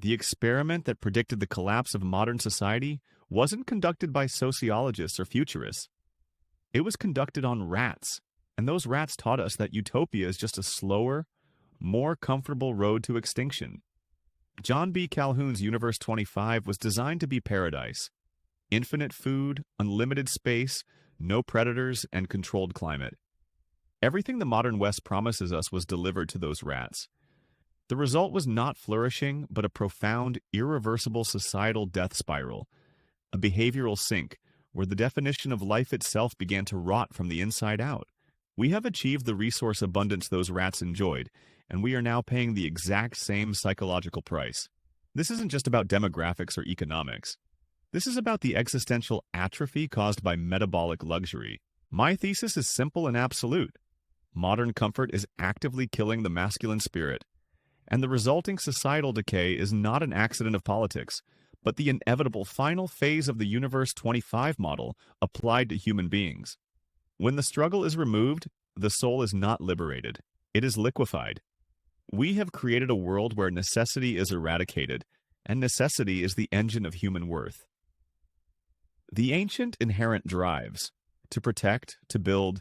The experiment that predicted the collapse of modern society wasn't conducted by sociologists or futurists. It was conducted on rats, and those rats taught us that utopia is just a slower, more comfortable road to extinction. John B. Calhoun's Universe 25 was designed to be paradise. Infinite food, unlimited space, no predators, and controlled climate. Everything the modern West promises us was delivered to those rats. The result was not flourishing, but a profound, irreversible societal death spiral, a behavioral sink, where the definition of life itself began to rot from the inside out. We have achieved the resource abundance those rats enjoyed, and we are now paying the exact same psychological price. This isn't just about demographics or economics. This is about the existential atrophy caused by metabolic luxury. My thesis is simple and absolute. Modern comfort is actively killing the masculine spirit, and the resulting societal decay is not an accident of politics, but the inevitable final phase of the Universe 25 model applied to human beings. When the struggle is removed, the soul is not liberated. It is liquefied. We have created a world where necessity is eradicated, and necessity is the engine of human worth. The ancient inherent drives to protect, to build,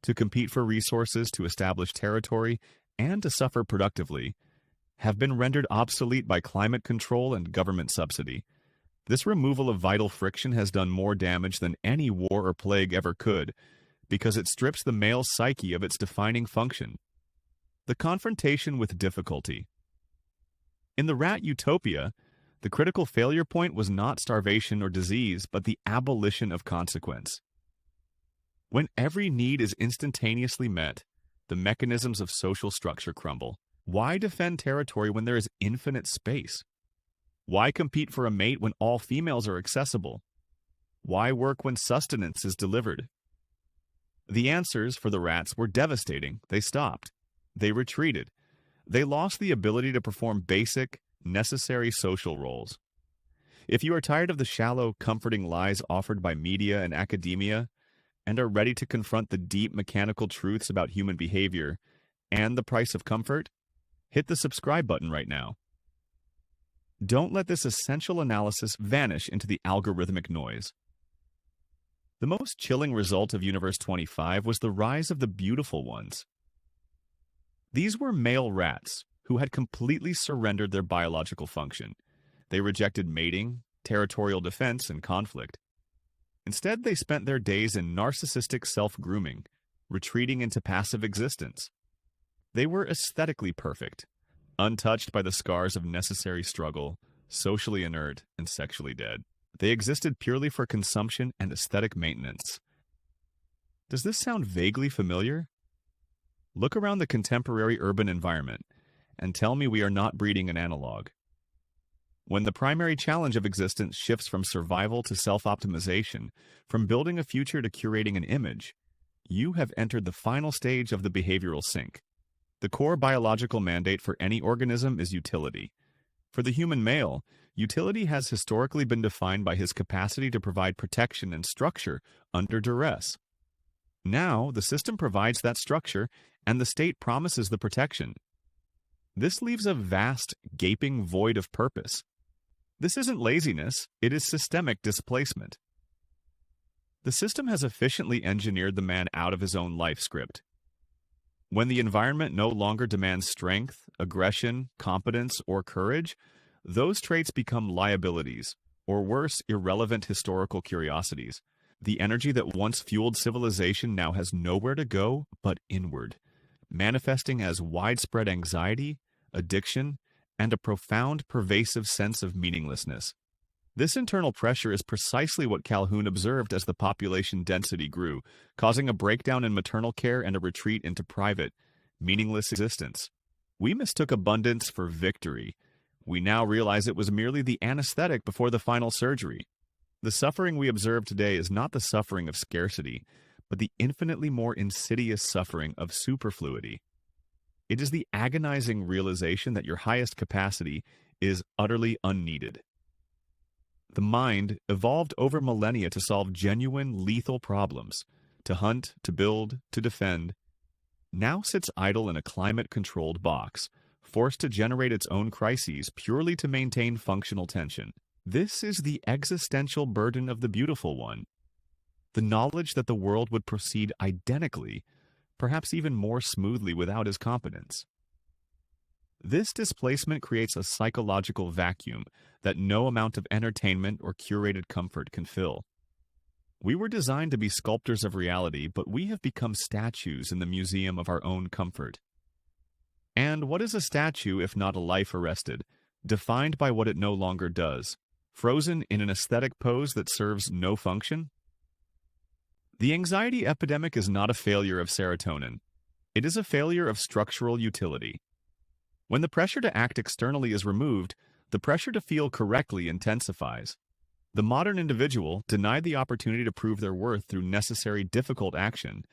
to compete for resources, to establish territory, and to suffer productively have been rendered obsolete by climate control and government subsidy. This removal of vital friction has done more damage than any war or plague ever could, because it strips the male psyche of its defining function: the confrontation with difficulty. In the rat utopia, the critical failure point was not starvation or disease, but the abolition of consequence. When every need is instantaneously met, the mechanisms of social structure crumble. Why defend territory when there is infinite space? Why compete for a mate when all females are accessible? Why work when sustenance is delivered? The answers for the rats were devastating. They stopped. They retreated. They lost the ability to perform basic, necessary social roles. If you are tired of the shallow, comforting lies offered by media and academia, and are ready to confront the deep mechanical truths about human behavior and the price of comfort, hit the subscribe button right now. Don't let this essential analysis vanish into the algorithmic noise. The most chilling result of Universe 25 was the rise of the beautiful ones. These were male rats who had completely surrendered their biological function. They rejected mating, territorial defense, and conflict. Instead, they spent their days in narcissistic self-grooming, retreating into passive existence. They were aesthetically perfect, untouched by the scars of necessary struggle, socially inert, and sexually dead. They existed purely for consumption and aesthetic maintenance. Does this sound vaguely familiar? Look around the contemporary urban environment and tell me we are not breeding an analog. When the primary challenge of existence shifts from survival to self-optimization, from building a future to curating an image, you have entered the final stage of the behavioral sink. The core biological mandate for any organism is utility. For the human male, utility has historically been defined by his capacity to provide protection and structure under duress. Now, the system provides that structure, and the state promises the protection. This leaves a vast, gaping void of purpose. This isn't laziness, it is systemic displacement. The system has efficiently engineered the man out of his own life script. When the environment no longer demands strength, aggression, competence, or courage, those traits become liabilities, or worse, irrelevant historical curiosities. The energy that once fueled civilization now has nowhere to go but inward, manifesting as widespread anxiety, addiction, and a profound, pervasive sense of meaninglessness. This internal pressure is precisely what Calhoun observed as the population density grew, causing a breakdown in maternal care and a retreat into private, meaningless existence. We mistook abundance for victory. We now realize it was merely the anesthetic before the final surgery. The suffering we observe today is not the suffering of scarcity, but the infinitely more insidious suffering of superfluity. It is the agonizing realization that your highest capacity is utterly unneeded. The mind evolved over millennia to solve genuine, lethal problems, to hunt, to build, to defend, now sits idle in a climate-controlled box, forced to generate its own crises purely to maintain functional tension. This is the existential burden of the beautiful one. The knowledge that the world would proceed identically, perhaps even more smoothly without his competence. This displacement creates a psychological vacuum that no amount of entertainment or curated comfort can fill. We were designed to be sculptors of reality, but we have become statues in the museum of our own comfort. And what is a statue if not a life arrested, defined by what it no longer does, frozen in an aesthetic pose that serves no function? The anxiety epidemic is not a failure of serotonin. It is a failure of structural utility. When the pressure to act externally is removed, the pressure to feel correctly intensifies. The modern individual, denied the opportunity to prove their worth through necessary difficult action,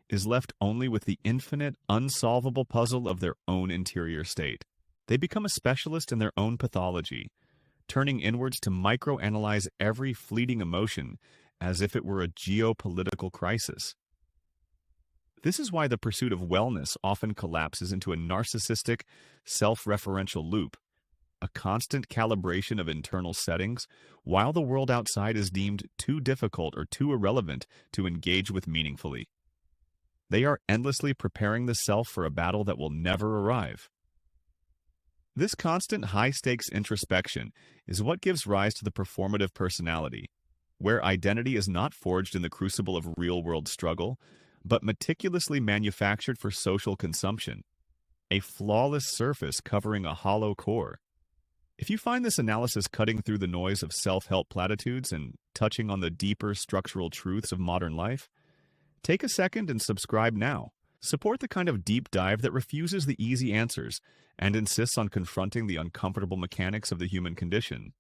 is left only with the infinite, unsolvable puzzle of their own interior state. They become a specialist in their own pathology, turning inwards to microanalyze every fleeting emotion as if it were a geopolitical crisis. This is why the pursuit of wellness often collapses into a narcissistic, self-referential loop, a constant calibration of internal settings, while the world outside is deemed too difficult or too irrelevant to engage with meaningfully. They are endlessly preparing the self for a battle that will never arrive. This constant high-stakes introspection is what gives rise to the performative personality, where identity is not forged in the crucible of real-world struggle, but meticulously manufactured for social consumption, a flawless surface covering a hollow core. If you find this analysis cutting through the noise of self-help platitudes and touching on the deeper structural truths of modern life, take a second and subscribe now. Support the kind of deep dive that refuses the easy answers and insists on confronting the uncomfortable mechanics of the human condition.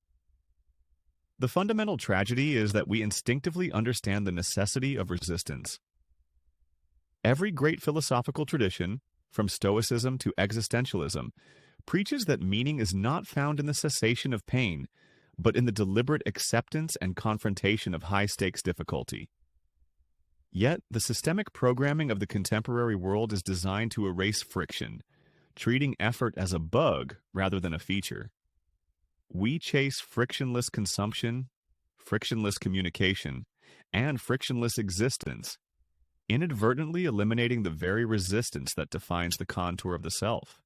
The fundamental tragedy is that we instinctively understand the necessity of resistance. Every great philosophical tradition, from Stoicism to existentialism, preaches that meaning is not found in the cessation of pain, but in the deliberate acceptance and confrontation of high-stakes difficulty. Yet, the systemic programming of the contemporary world is designed to erase friction, treating effort as a bug rather than a feature. We chase frictionless consumption, frictionless communication, and frictionless existence, inadvertently eliminating the very resistance that defines the contour of the self.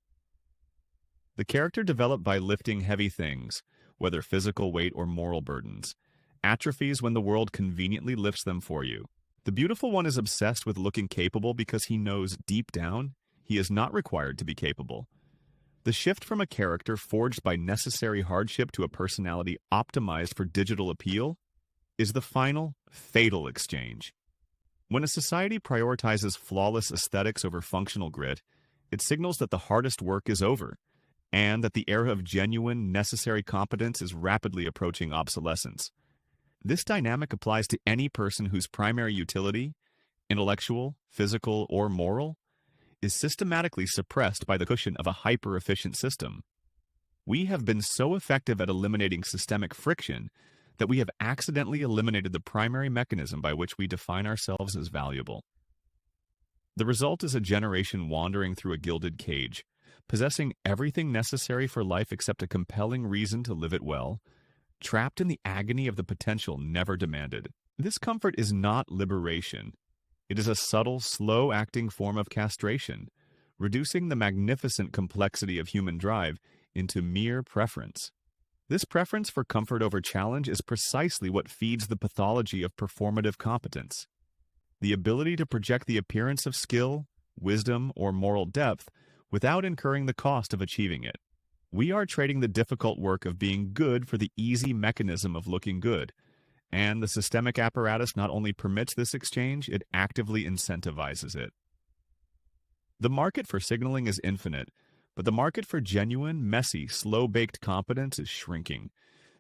The character developed by lifting heavy things, whether physical weight or moral burdens, atrophies when the world conveniently lifts them for you. The beautiful one is obsessed with looking capable because he knows deep down he is not required to be capable. The shift from a character forged by necessary hardship to a personality optimized for digital appeal is the final, fatal exchange. When a society prioritizes flawless aesthetics over functional grit, it signals that the hardest work is over, and that the era of genuine, necessary competence is rapidly approaching obsolescence. This dynamic applies to any person whose primary utility, intellectual, physical, or moral, is systematically suppressed by the cushion of a hyper-efficient system. We have been so effective at eliminating systemic friction that we have accidentally eliminated the primary mechanism by which we define ourselves as valuable. The result is a generation wandering through a gilded cage, possessing everything necessary for life except a compelling reason to live it well, trapped in the agony of the potential never demanded. This comfort is not liberation. It is a subtle, slow-acting form of castration, reducing the magnificent complexity of human drive into mere preference. This preference for comfort over challenge is precisely what feeds the pathology of performative competence. The ability to project the appearance of skill, wisdom, or moral depth without incurring the cost of achieving it. We are trading the difficult work of being good for the easy mechanism of looking good, and the systemic apparatus not only permits this exchange, it actively incentivizes it. The market for signaling is infinite, but the market for genuine, messy, slow-baked competence is shrinking,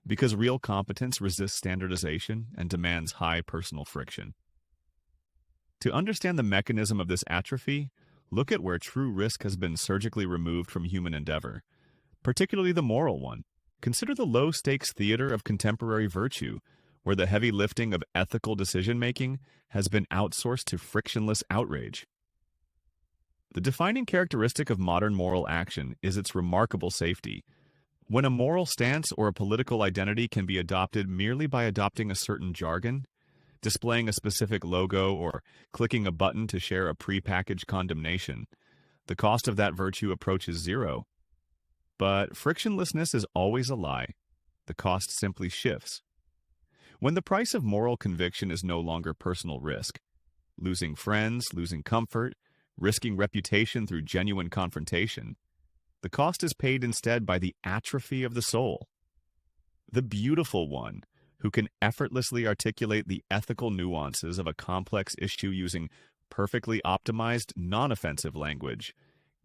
because real competence resists standardization and demands high personal friction. To understand the mechanism of this atrophy, look at where true risk has been surgically removed from human endeavor, particularly the moral one. Consider the low-stakes theater of contemporary virtue, where the heavy lifting of ethical decision-making has been outsourced to frictionless outrage. The defining characteristic of modern moral action is its remarkable safety. When a moral stance or a political identity can be adopted merely by adopting a certain jargon, displaying a specific logo, or clicking a button to share a prepackaged condemnation, the cost of that virtue approaches zero. But frictionlessness is always a lie. The cost simply shifts. When the price of moral conviction is no longer personal risk, losing friends, losing comfort, risking reputation through genuine confrontation, the cost is paid instead by the atrophy of the soul. The beautiful one, who can effortlessly articulate the ethical nuances of a complex issue using perfectly optimized, non-offensive language,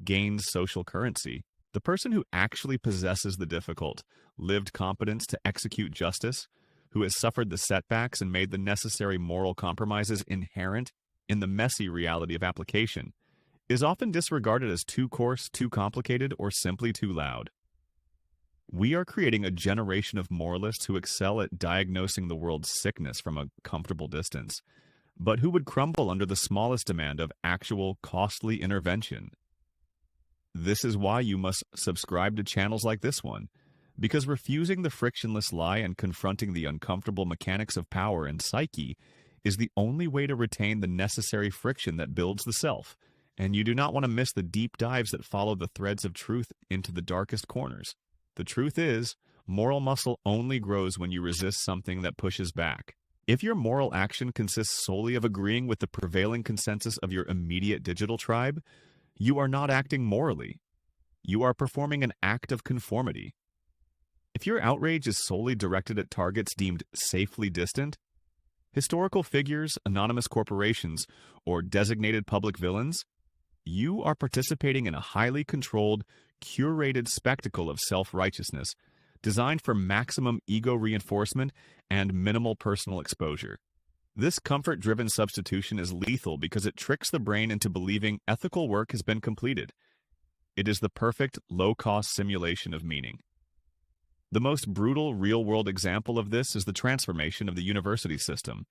gains social currency. The person who actually possesses the difficult, lived competence to execute justice, who has suffered the setbacks and made the necessary moral compromises inherent in the messy reality of application, is often disregarded as too coarse, too complicated, or simply too loud. We are creating a generation of moralists who excel at diagnosing the world's sickness from a comfortable distance, but who would crumble under the smallest demand of actual, costly intervention. This is why you must subscribe to channels like this one, because refusing the frictionless lie and confronting the uncomfortable mechanics of power and psyche is the only way to retain the necessary friction that builds the self, and you do not want to miss the deep dives that follow the threads of truth into the darkest corners. The truth is, moral muscle only grows when you resist something that pushes back. If your moral action consists solely of agreeing with the prevailing consensus of your immediate digital tribe, you are not acting morally. You are performing an act of conformity. If your outrage is solely directed at targets deemed safely distant, historical figures, anonymous corporations, or designated public villains, you are participating in a highly controlled, curated spectacle of self-righteousness designed for maximum ego reinforcement and minimal personal exposure. This comfort-driven substitution is lethal because it tricks the brain into believing ethical work has been completed. It is the perfect, low-cost simulation of meaning. The most brutal real-world example of this is the transformation of the university system,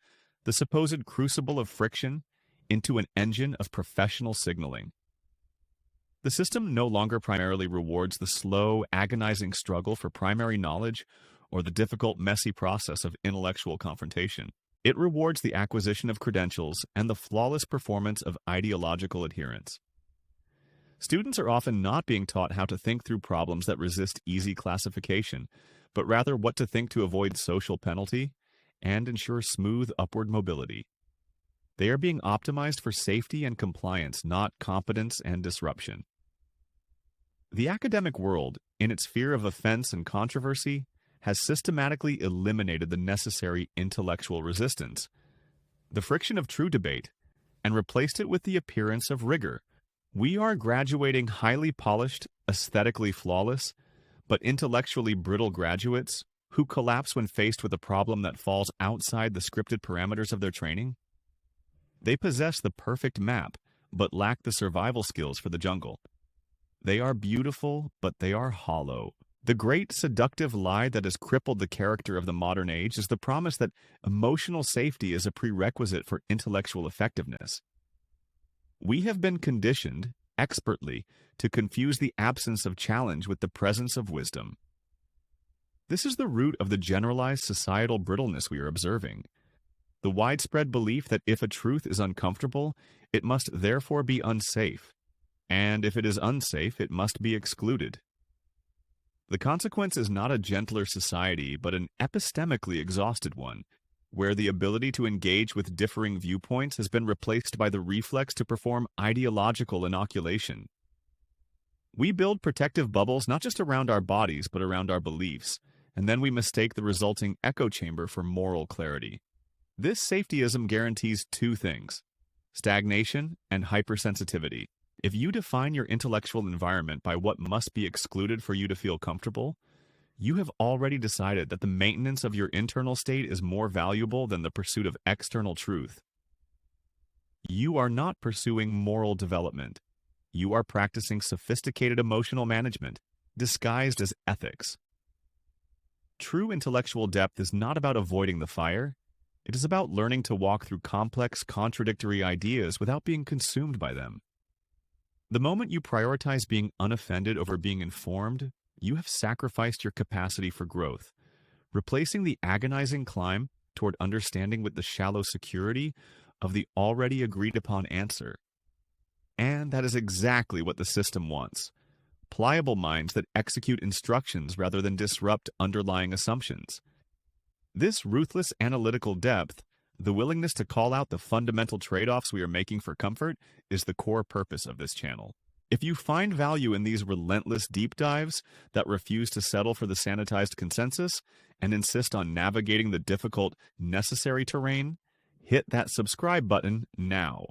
the supposed crucible of friction, into an engine of professional signaling. The system no longer primarily rewards the slow, agonizing struggle for primary knowledge or the difficult, messy process of intellectual confrontation. It rewards the acquisition of credentials and the flawless performance of ideological adherence. Students are often not being taught how to think through problems that resist easy classification, but rather what to think to avoid social penalty and ensure smooth upward mobility. They are being optimized for safety and compliance, not competence and disruption. The academic world, in its fear of offense and controversy, has systematically eliminated the necessary intellectual resistance, the friction of true debate, and replaced it with the appearance of rigor. We are graduating highly polished, aesthetically flawless, but intellectually brittle graduates who collapse when faced with a problem that falls outside the scripted parameters of their training. They possess the perfect map, but lack the survival skills for the jungle. They are beautiful, but they are hollow. The great seductive lie that has crippled the character of the modern age is the promise that emotional safety is a prerequisite for intellectual effectiveness. We have been conditioned, expertly, to confuse the absence of challenge with the presence of wisdom. This is the root of the generalized societal brittleness we are observing. The widespread belief that if a truth is uncomfortable, it must therefore be unsafe, and if it is unsafe, it must be excluded. The consequence is not a gentler society, but an epistemically exhausted one, where the ability to engage with differing viewpoints has been replaced by the reflex to perform ideological inoculation. We build protective bubbles not just around our bodies, but around our beliefs, and then we mistake the resulting echo chamber for moral clarity. This safetyism guarantees two things: stagnation and hypersensitivity. If you define your intellectual environment by what must be excluded for you to feel comfortable, you have already decided that the maintenance of your internal state is more valuable than the pursuit of external truth. You are not pursuing moral development. You are practicing sophisticated emotional management, disguised as ethics. True intellectual depth is not about avoiding the fire. It is about learning to walk through complex, contradictory ideas without being consumed by them. The moment you prioritize being unoffended over being informed, you have sacrificed your capacity for growth, replacing the agonizing climb toward understanding with the shallow security of the already agreed upon answer. And that is exactly what the system wants. Pliable minds that execute instructions rather than disrupt underlying assumptions. This ruthless analytical depth, the willingness to call out the fundamental trade-offs we are making for comfort, is the core purpose of this channel. If you find value in these relentless deep dives that refuse to settle for the sanitized consensus and insist on navigating the difficult, necessary terrain, hit that subscribe button now.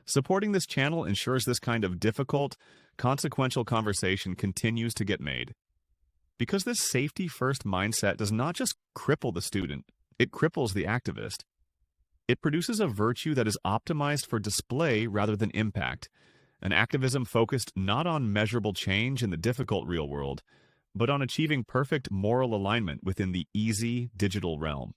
Supporting this channel ensures this kind of difficult, consequential conversation continues to get made. Because this safety-first mindset does not just cripple the student, it cripples the activist. It produces a virtue that is optimized for display rather than impact, an activism focused not on measurable change in the difficult real world, but on achieving perfect moral alignment within the easy digital realm.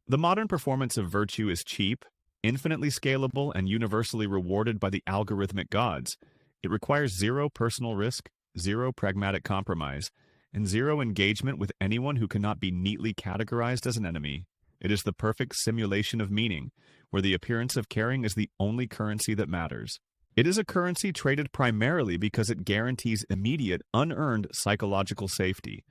The modern performance of virtue is cheap, infinitely scalable, and universally rewarded by the algorithmic gods. It requires zero personal risk, zero pragmatic compromise, and zero engagement with anyone who cannot be neatly categorized as an enemy. It is the perfect simulation of meaning, where the appearance of caring is the only currency that matters. It is a currency traded primarily because it guarantees immediate, unearned psychological safety.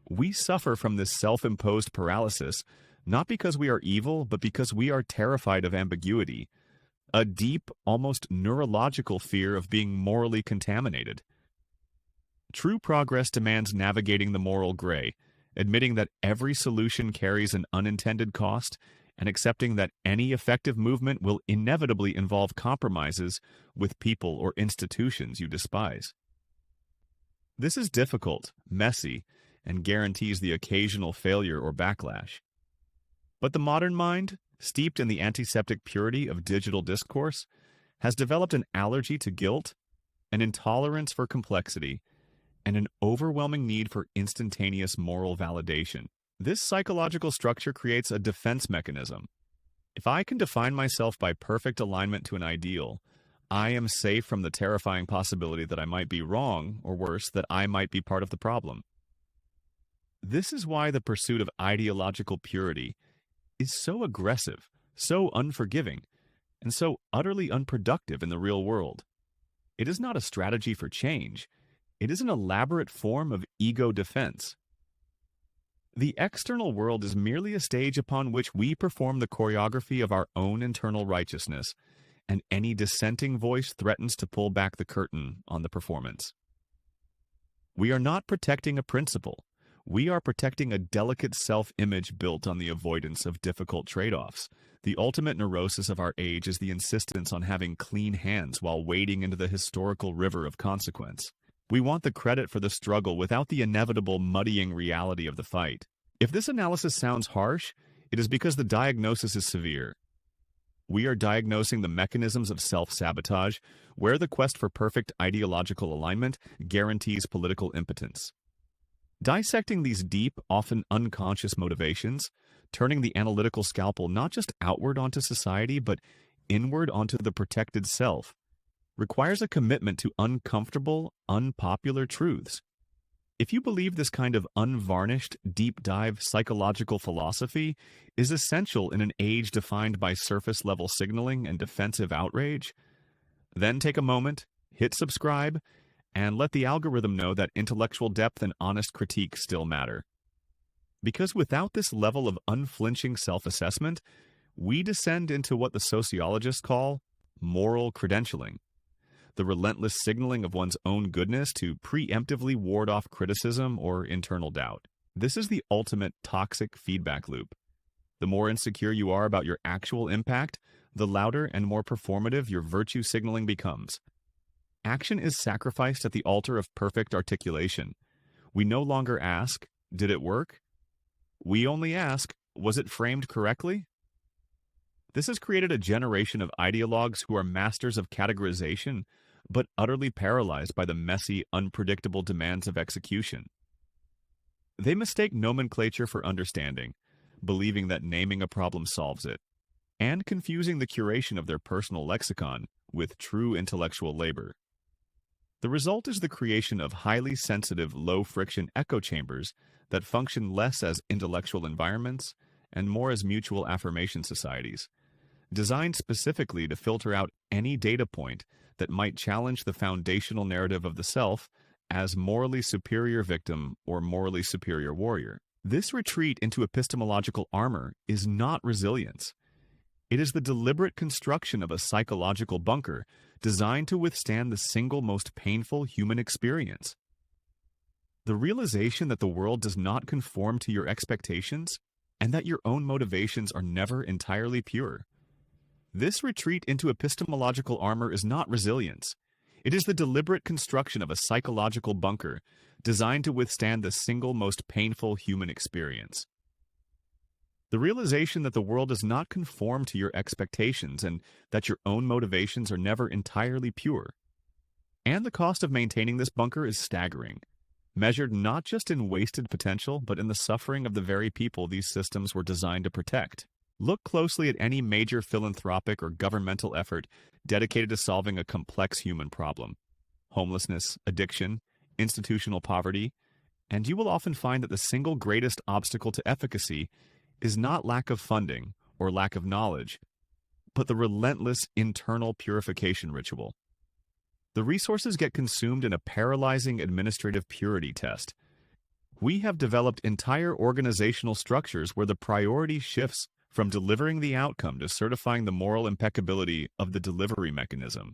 We suffer from this self-imposed paralysis, not because we are evil, but because we are terrified of ambiguity, a deep, almost neurological fear of being morally contaminated. True progress demands navigating the moral gray, admitting that every solution carries an unintended cost, and accepting that any effective movement will inevitably involve compromises with people or institutions you despise. This is difficult, messy, and guarantees the occasional failure or backlash. But the modern mind, steeped in the antiseptic purity of digital discourse, has developed an allergy to guilt, an intolerance for complexity, and an overwhelming need for instantaneous moral validation. This psychological structure creates a defense mechanism. If I can define myself by perfect alignment to an ideal, I am safe from the terrifying possibility that I might be wrong, or worse, that I might be part of the problem. This is why the pursuit of ideological purity is so aggressive, so unforgiving, and so utterly unproductive in the real world. It is not a strategy for change. It is an elaborate form of ego defense. The external world is merely a stage upon which we perform the choreography of our own internal righteousness, and any dissenting voice threatens to pull back the curtain on the performance. We are not protecting a principle. We are protecting a delicate self-image built on the avoidance of difficult trade-offs. The ultimate neurosis of our age is the insistence on having clean hands while wading into the historical river of consequence. We want the credit for the struggle without the inevitable muddying reality of the fight. If this analysis sounds harsh, it is because the diagnosis is severe. We are diagnosing the mechanisms of self-sabotage, where the quest for perfect ideological alignment guarantees political impotence. Dissecting these deep, often unconscious motivations, turning the analytical scalpel not just outward onto society, but inward onto the protected self, requires a commitment to uncomfortable, unpopular truths. If you believe this kind of unvarnished, deep-dive psychological philosophy is essential in an age defined by surface-level signaling and defensive outrage, then take a moment, hit subscribe, and let the algorithm know that intellectual depth and honest critique still matter. Because without this level of unflinching self-assessment, we descend into what the sociologists call moral credentialing, the relentless signaling of one's own goodness to preemptively ward off criticism or internal doubt. This is the ultimate toxic feedback loop. The more insecure you are about your actual impact, the louder and more performative your virtue signaling becomes. Action is sacrificed at the altar of perfect articulation. We no longer ask, did it work? We only ask, was it framed correctly? This has created a generation of ideologues who are masters of categorization, but utterly paralyzed by the messy, unpredictable demands of execution. They mistake nomenclature for understanding, believing that naming a problem solves it, and confusing the curation of their personal lexicon with true intellectual labor. The result is the creation of highly sensitive, low-friction echo chambers that function less as intellectual environments and more as mutual affirmation societies, designed specifically to filter out any data point that might challenge the foundational narrative of the self as morally superior victim or morally superior warrior. This retreat into epistemological armor is not resilience. It is the deliberate construction of a psychological bunker designed to withstand the single most painful human experience. The realization that the world does not conform to your expectations and that your own motivations are never entirely pure. This retreat into epistemological armor is not resilience. It is the deliberate construction of a psychological bunker designed to withstand the single most painful human experience. The realization that the world does not conform to your expectations and that your own motivations are never entirely pure. And the cost of maintaining this bunker is staggering, measured not just in wasted potential, but in the suffering of the very people these systems were designed to protect. Look closely at any major philanthropic or governmental effort dedicated to solving a complex human problem: homelessness, addiction, institutional poverty, and you will often find that the single greatest obstacle to efficacy is not lack of funding or lack of knowledge, but the relentless internal purification ritual. The resources get consumed in a paralyzing administrative purity test. We have developed entire organizational structures where the priority shifts from delivering the outcome to certifying the moral impeccability of the delivery mechanism.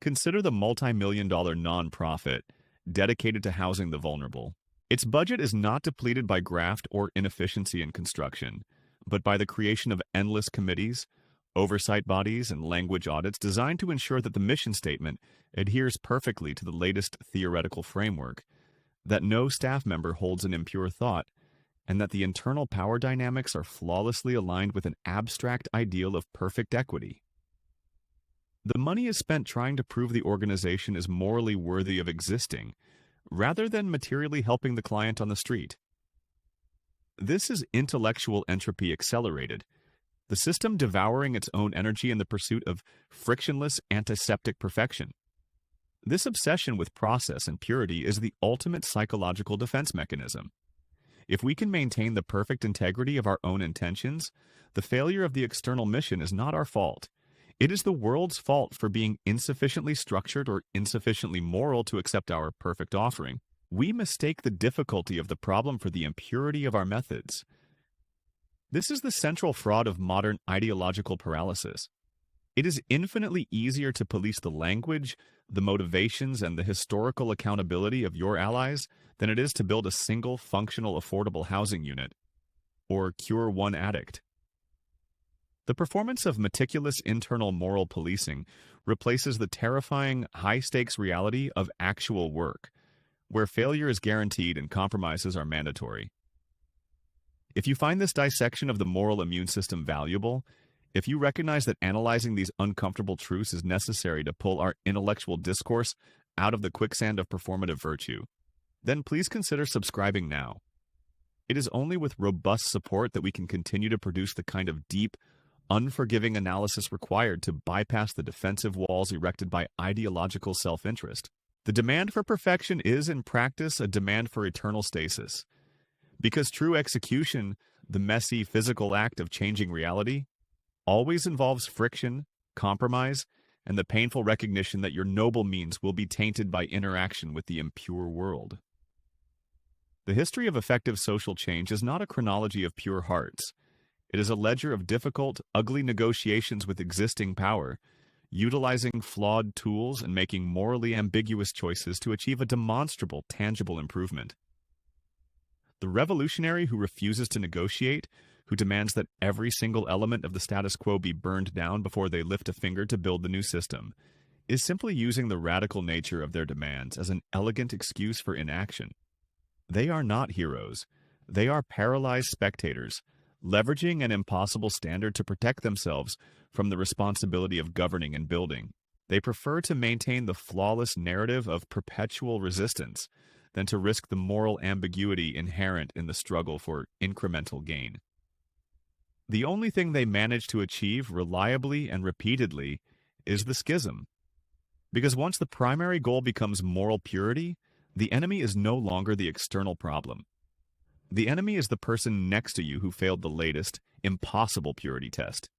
Consider the multi-million-dollar nonprofit dedicated to housing the vulnerable. Its budget is not depleted by graft or inefficiency in construction, but by the creation of endless committees, oversight bodies, and language audits designed to ensure that the mission statement adheres perfectly to the latest theoretical framework, that no staff member holds an impure thought, and that the internal power dynamics are flawlessly aligned with an abstract ideal of perfect equity. The money is spent trying to prove the organization is morally worthy of existing, rather than materially helping the client on the street. This is intellectual entropy accelerated, the system devouring its own energy in the pursuit of frictionless antiseptic perfection. This obsession with process and purity is the ultimate psychological defense mechanism. If we can maintain the perfect integrity of our own intentions, the failure of the external mission is not our fault. It is the world's fault for being insufficiently structured or insufficiently moral to accept our perfect offering. We mistake the difficulty of the problem for the impurity of our methods. This is the central fraud of modern ideological paralysis. It is infinitely easier to police the language, the motivations, and the historical accountability of your allies than it is to build a single functional affordable housing unit or cure one addict. The performance of meticulous internal moral policing replaces the terrifying, high-stakes reality of actual work, where failure is guaranteed and compromises are mandatory. If you find this dissection of the moral immune system valuable, if you recognize that analyzing these uncomfortable truths is necessary to pull our intellectual discourse out of the quicksand of performative virtue, then please consider subscribing now. It is only with robust support that we can continue to produce the kind of deep, unforgiving analysis required to bypass the defensive walls erected by ideological self-interest. The demand for perfection is, in practice, a demand for eternal stasis. Because true execution, the messy physical act of changing reality, always involves friction, compromise, and the painful recognition that your noble means will be tainted by interaction with the impure world. The history of effective social change is not a chronology of pure hearts. It is a ledger of difficult, ugly negotiations with existing power, utilizing flawed tools and making morally ambiguous choices to achieve a demonstrable, tangible improvement. The revolutionary who refuses to negotiate, who demands that every single element of the status quo be burned down before they lift a finger to build the new system, is simply using the radical nature of their demands as an elegant excuse for inaction. They are not heroes. They are paralyzed spectators, leveraging an impossible standard to protect themselves from the responsibility of governing and building. They prefer to maintain the flawless narrative of perpetual resistance than to risk the moral ambiguity inherent in the struggle for incremental gain. The only thing they manage to achieve reliably and repeatedly is the schism. Because once the primary goal becomes moral purity, the enemy is no longer the external problem. The enemy is the person next to you who failed the latest, impossible purity test.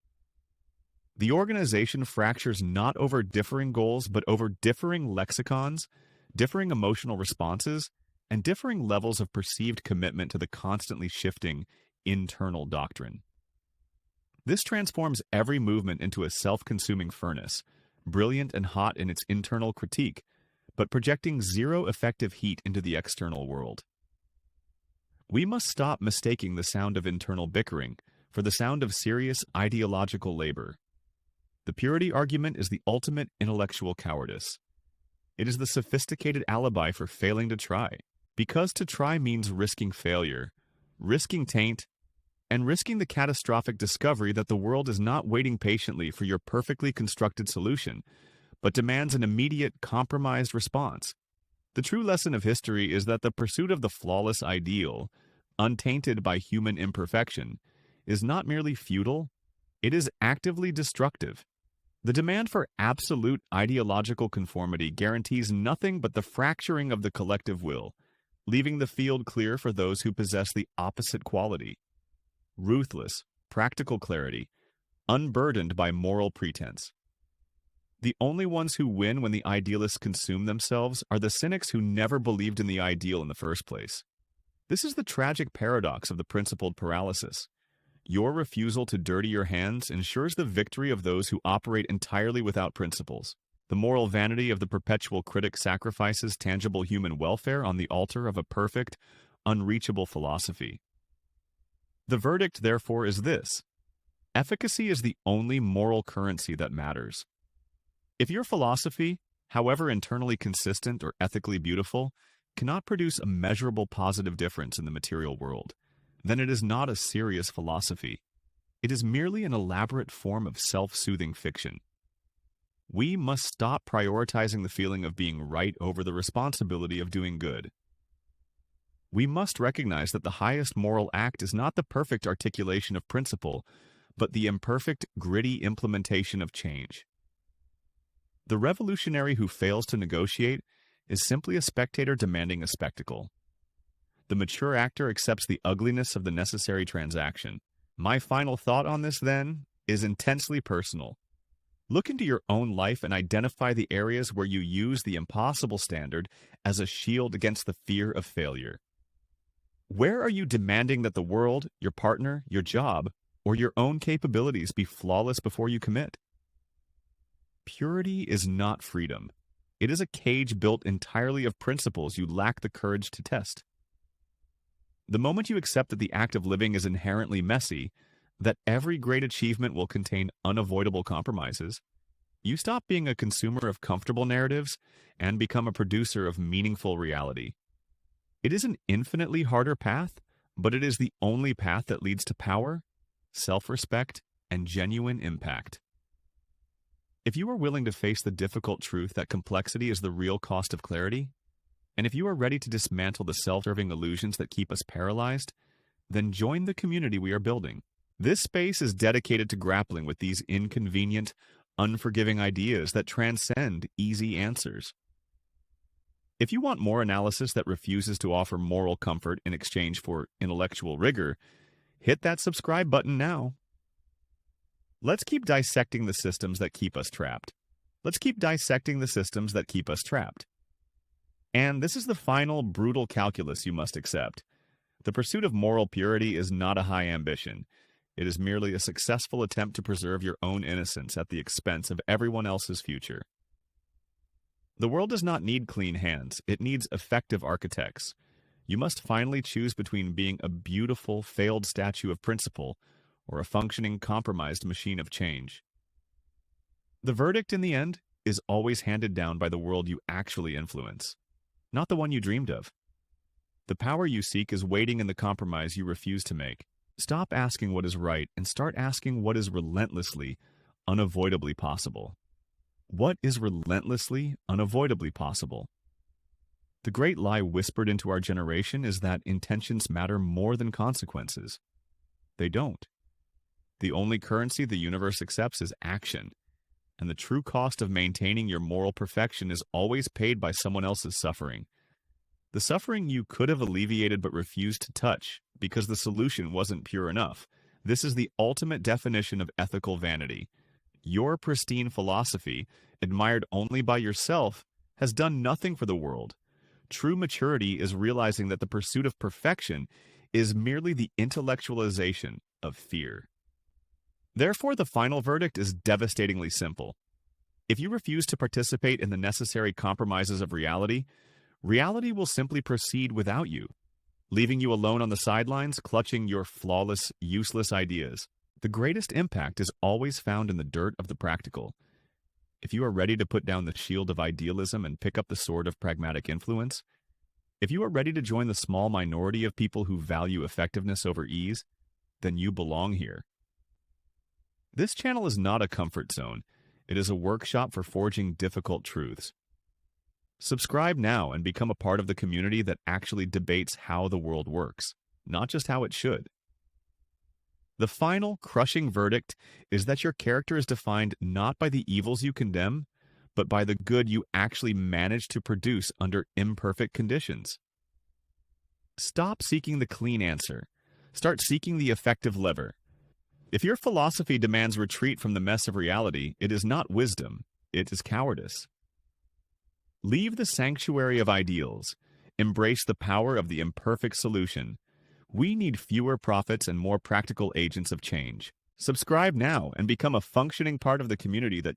The organization fractures not over differing goals, but over differing lexicons, differing emotional responses, and differing levels of perceived commitment to the constantly shifting internal doctrine. This transforms every movement into a self-consuming furnace, brilliant and hot in its internal critique, but projecting zero effective heat into the external world. We must stop mistaking the sound of internal bickering for the sound of serious ideological labor. The purity argument is the ultimate intellectual cowardice. It is the sophisticated alibi for failing to try, because to try means risking failure, risking taint, and risking the catastrophic discovery that the world is not waiting patiently for your perfectly constructed solution, but demands an immediate, compromised response. The true lesson of history is that the pursuit of the flawless ideal, untainted by human imperfection, is not merely futile, it is actively destructive. The demand for absolute ideological conformity guarantees nothing but the fracturing of the collective will, leaving the field clear for those who possess the opposite quality: ruthless, practical clarity, unburdened by moral pretense. The only ones who win when the idealists consume themselves are the cynics who never believed in the ideal in the first place. This is the tragic paradox of the principled paralysis. Your refusal to dirty your hands ensures the victory of those who operate entirely without principles. The moral vanity of the perpetual critic sacrifices tangible human welfare on the altar of a perfect, unreachable philosophy. The verdict, therefore, is this: efficacy is the only moral currency that matters. If your philosophy, however internally consistent or ethically beautiful, cannot produce a measurable positive difference in the material world, then it is not a serious philosophy. It is merely an elaborate form of self-soothing fiction. We must stop prioritizing the feeling of being right over the responsibility of doing good. We must recognize that the highest moral act is not the perfect articulation of principle, but the imperfect, gritty implementation of change. The revolutionary who fails to negotiate is simply a spectator demanding a spectacle. The mature actor accepts the ugliness of the necessary transaction. My final thought on this, then, is intensely personal. Look into your own life and identify the areas where you use the impossible standard as a shield against the fear of failure. Where are you demanding that the world, your partner, your job, or your own capabilities be flawless before you commit? Purity is not freedom. It is a cage built entirely of principles you lack the courage to test. The moment you accept that the act of living is inherently messy, that every great achievement will contain unavoidable compromises, you stop being a consumer of comfortable narratives and become a producer of meaningful reality. It is an infinitely harder path, but it is the only path that leads to power, self-respect, and genuine impact. If you are willing to face the difficult truth that complexity is the real cost of clarity, and if you are ready to dismantle the self-serving illusions that keep us paralyzed, then join the community we are building. This space is dedicated to grappling with these inconvenient, unforgiving ideas that transcend easy answers. If you want more analysis that refuses to offer moral comfort in exchange for intellectual rigor, hit that subscribe button now. Let's keep dissecting the systems that keep us trapped. Let's keep dissecting the systems that keep us trapped. And this is the final brutal calculus you must accept. The pursuit of moral purity is not a high ambition. It is merely a successful attempt to preserve your own innocence at the expense of everyone else's future. The world does not need clean hands. It needs effective architects. You must finally choose between being a beautiful, failed statue of principle or a functioning, compromised machine of change. The verdict, in the end, is always handed down by the world you actually influence, not the one you dreamed of. The power you seek is waiting in the compromise you refuse to make. Stop asking what is right and start asking what is relentlessly, unavoidably possible. What is relentlessly, unavoidably possible? The great lie whispered into our generation is that intentions matter more than consequences. They don't. The only currency the universe accepts is action. and the true cost of maintaining your moral perfection is always paid by someone else's suffering. The suffering you could have alleviated but refused to touch because the solution wasn't pure enough. This is the ultimate definition of ethical vanity. Your pristine philosophy, admired only by yourself, has done nothing for the world. True maturity is realizing that the pursuit of perfection is merely the intellectualization of fear. Therefore, the final verdict is devastatingly simple. If you refuse to participate in the necessary compromises of reality, reality will simply proceed without you, leaving you alone on the sidelines, clutching your flawless, useless ideas. The greatest impact is always found in the dirt of the practical. If you are ready to put down the shield of idealism and pick up the sword of pragmatic influence, if you are ready to join the small minority of people who value effectiveness over ease, then you belong here. This channel is not a comfort zone. It is a workshop for forging difficult truths. Subscribe now and become a part of the community that actually debates how the world works, not just how it should. The final, crushing verdict is that your character is defined not by the evils you condemn, but by the good you actually manage to produce under imperfect conditions. Stop seeking the clean answer. Start seeking the effective lever. If your philosophy demands retreat from the mess of reality, it is not wisdom, it is cowardice. Leave the sanctuary of ideals. Embrace the power of the imperfect solution. We need fewer prophets and more practical agents of change. Subscribe now and become a functioning part of the community that